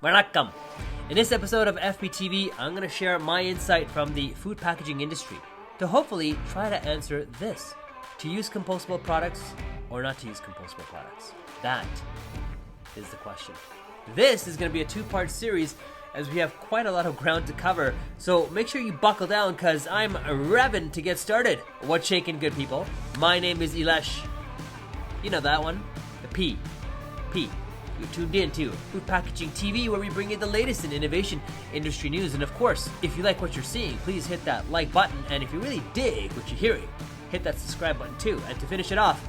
Vanakkam. In this episode of FPTV, I'm going to share my insight from the food packaging industry to hopefully try to answer this. To use compostable products or not to use compostable products? That is the question. This is going to be a two-part series as we have quite a lot of ground to cover. So make sure you buckle down because I'm revving to get started. What's shaking, good people? My name is Ilash. You know that one? The P. You tuned in to Food Packaging TV, where we bring you the latest in innovation industry news. And of course, if you like what you're seeing, please hit that like button. And if you really dig what you're hearing, hit that subscribe button too. And to finish it off,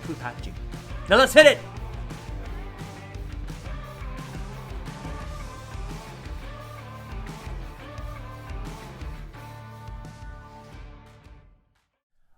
food packaging. Now let's hit it!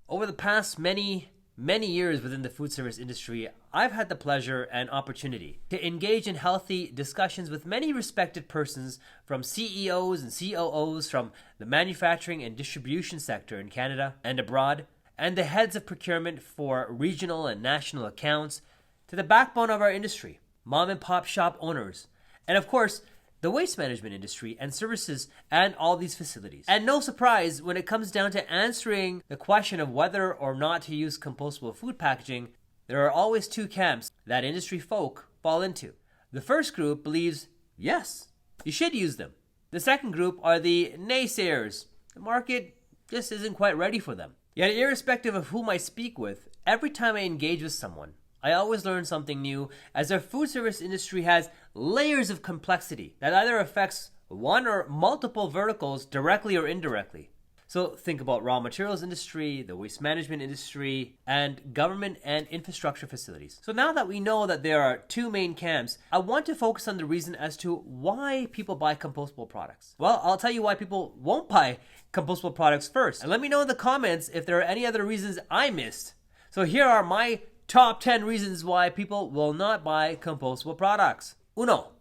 Over the past many years within the food service industry, I've had the pleasure and opportunity to engage in healthy discussions with many respected persons, from CEOs and COOs from the manufacturing and distribution sector in Canada and abroad, and the heads of procurement for regional and national accounts, to the backbone of our industry, mom and pop shop owners, and of course, the waste management industry and services and all these facilities. And no surprise, when it comes down to answering the question of whether or not to use compostable food packaging, there are always two camps that industry folk fall into. The first group believes, yes, you should use them. The second group are the naysayers. The market just isn't quite ready for them. Yet irrespective of whom I speak with, every time I engage with someone, I always learn something new, as our food service industry has layers of complexity that either affects one or multiple verticals directly or indirectly. So think about raw materials industry, the waste management industry, and government and infrastructure facilities. So now that we know that there are two main camps, I want to focus on the reason as to why people buy compostable products. Well, I'll tell you why people won't buy compostable products first. And let me know in the comments if there are any other reasons I missed. So here are my top 10 reasons why people will not buy compostable products. Uno,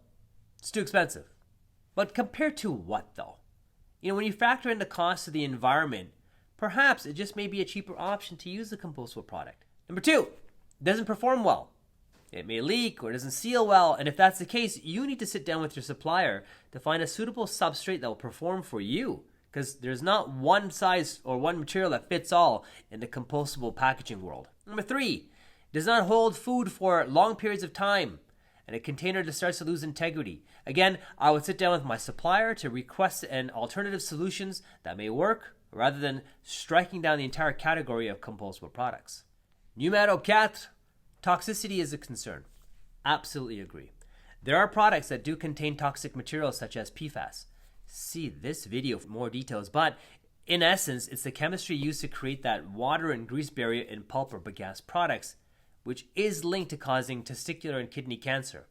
it's too expensive. But compared to what though? When you factor in the cost of the environment, perhaps it just may be a cheaper option to use a compostable product. Number two, it doesn't perform well. It may leak or doesn't seal well, and if that's the case, you need to sit down with your supplier to find a suitable substrate that will perform for you, because there's not one size or one material that fits all in the compostable packaging world. Number three, does not hold food for long periods of time, and a container just starts to lose integrity. Again, I would sit down with my supplier to request an alternative solutions that may work, rather than striking down the entire category of compostable products. Numero 4, toxicity is a concern. Absolutely agree. There are products that do contain toxic materials such as PFAS. See this video for more details, but in essence, it's the chemistry used to create that water and grease barrier in pulp or bagasse products, which is linked to causing testicular and kidney cancer.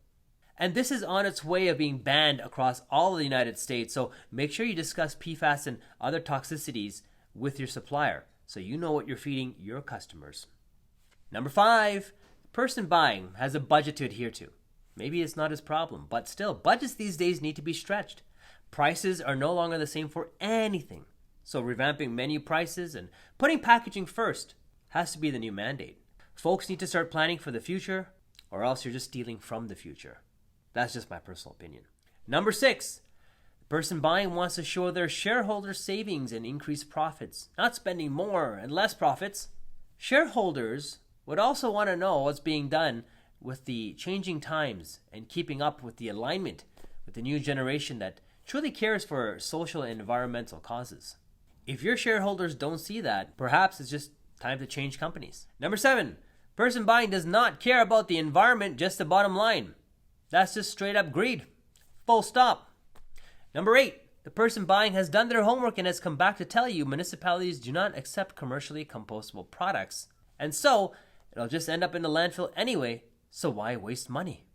And this is on its way of being banned across all of the United States, so make sure you discuss PFAS and other toxicities with your supplier so you know what you're feeding your customers. Number 5, the person buying has a budget to adhere to. Maybe it's not his problem, but still, budgets these days need to be stretched. Prices are no longer the same for anything, so revamping menu prices and putting packaging first has to be the new mandate. Folks need to start planning for the future, or else you're just stealing from the future. That's just my personal opinion. Number 6, the person buying wants to show their shareholders savings and increase profits, not spending more and less profits. Shareholders would also want to know what's being done with the changing times and keeping up with the alignment with the new generation that truly cares for social and environmental causes. If your shareholders don't see that, perhaps it's just time to change companies. Number 7, person buying does not care about the environment, just the bottom line. That's just straight up greed. Full stop. Number 8, the person buying has done their homework and has come back to tell you municipalities do not accept commercially compostable products. And so, it'll just end up in the landfill anyway, so why waste money?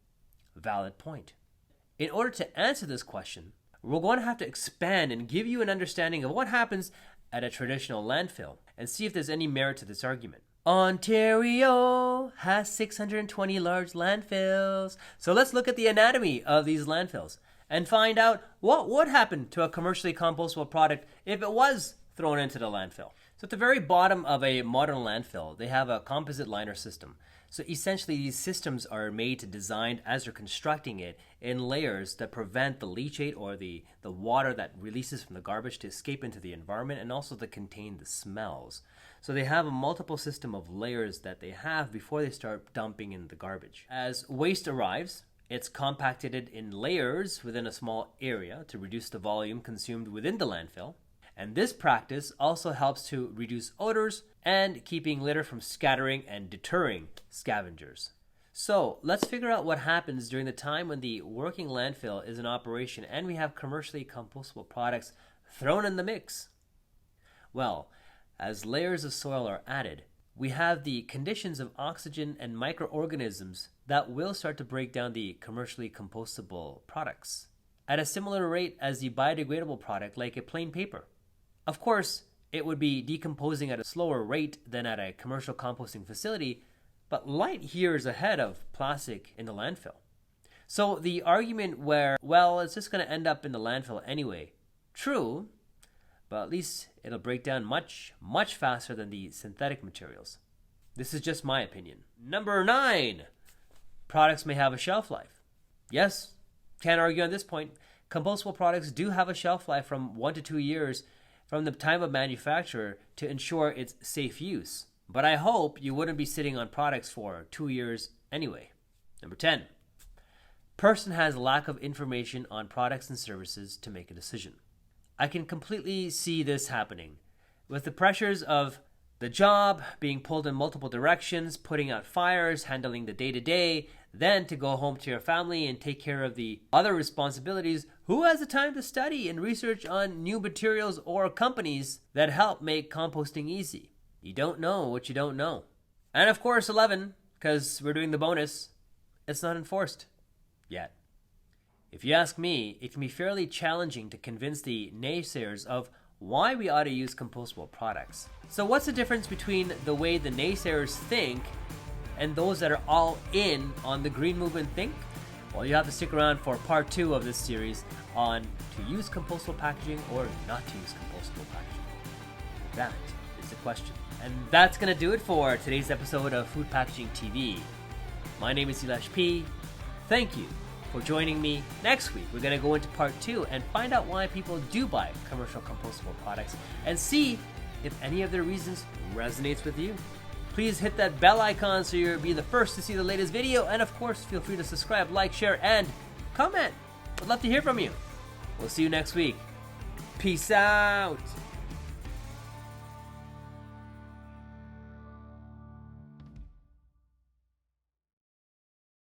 Valid point. In order to answer this question, we're going to have to expand and give you an understanding of what happens at a traditional landfill and see if there's any merit to this argument. Ontario has 620 large landfills. So let's look at the anatomy of these landfills and find out what would happen to a commercially compostable product if it was thrown into the landfill. So at the very bottom of a modern landfill, they have a composite liner system So essentially, these systems are made to designed as they're constructing it in layers that prevent the leachate or the water that releases from the garbage to escape into the environment, and also to contain the smells. So they have a multiple system of layers that they have before they start dumping in the garbage. As waste arrives, it's compacted in layers within a small area to reduce the volume consumed within the landfill. And this practice also helps to reduce odors and keeping litter from scattering and deterring scavengers. So let's figure out what happens during the time when the working landfill is in operation and we have commercially compostable products thrown in the mix. Well, as layers of soil are added, we have the conditions of oxygen and microorganisms that will start to break down the commercially compostable products at a similar rate as the biodegradable product, like a plain paper. Of course, it would be decomposing at a slower rate than at a commercial composting facility, but light years ahead of plastic in the landfill. So the argument where, well, it's just going to end up in the landfill anyway, true, but at least it'll break down much, much faster than the synthetic materials. This is just my opinion. Number 9, products may have a shelf life. Yes, can't argue on this point. Compostable products do have a shelf life from 1 to 2 years from the time of manufacture to ensure its safe use. But I hope you wouldn't be sitting on products for 2 years anyway. Number 10, person has lack of information on products and services to make a decision. I can completely see this happening. With the pressures of the job, being pulled in multiple directions, putting out fires, handling the day-to-day, then to go home to your family and take care of the other responsibilities, who has the time to study and research on new materials or companies that help make composting easy? You don't know what you don't know. And of course, 11, because we're doing the bonus, it's not enforced yet. If you ask me, it can be fairly challenging to convince the naysayers of why we ought to use compostable products. So what's the difference between the way the naysayers think and those that are all in on the green movement think? Well, you have to stick around for part 2 of this series on to use compostable packaging or not to use compostable packaging. That is the question. And that's going to do it for today's episode of Food Packaging TV. My name is Elish P. Thank you for joining me. Next week, we're going to go into part 2 and find out why people do buy commercial compostable products and see if any of their reasons resonates with you. Please hit that bell icon so you'll be the first to see the latest video, and of course, feel free to subscribe, like, share, and comment. Would love to hear from you. We'll see you next week. Peace out.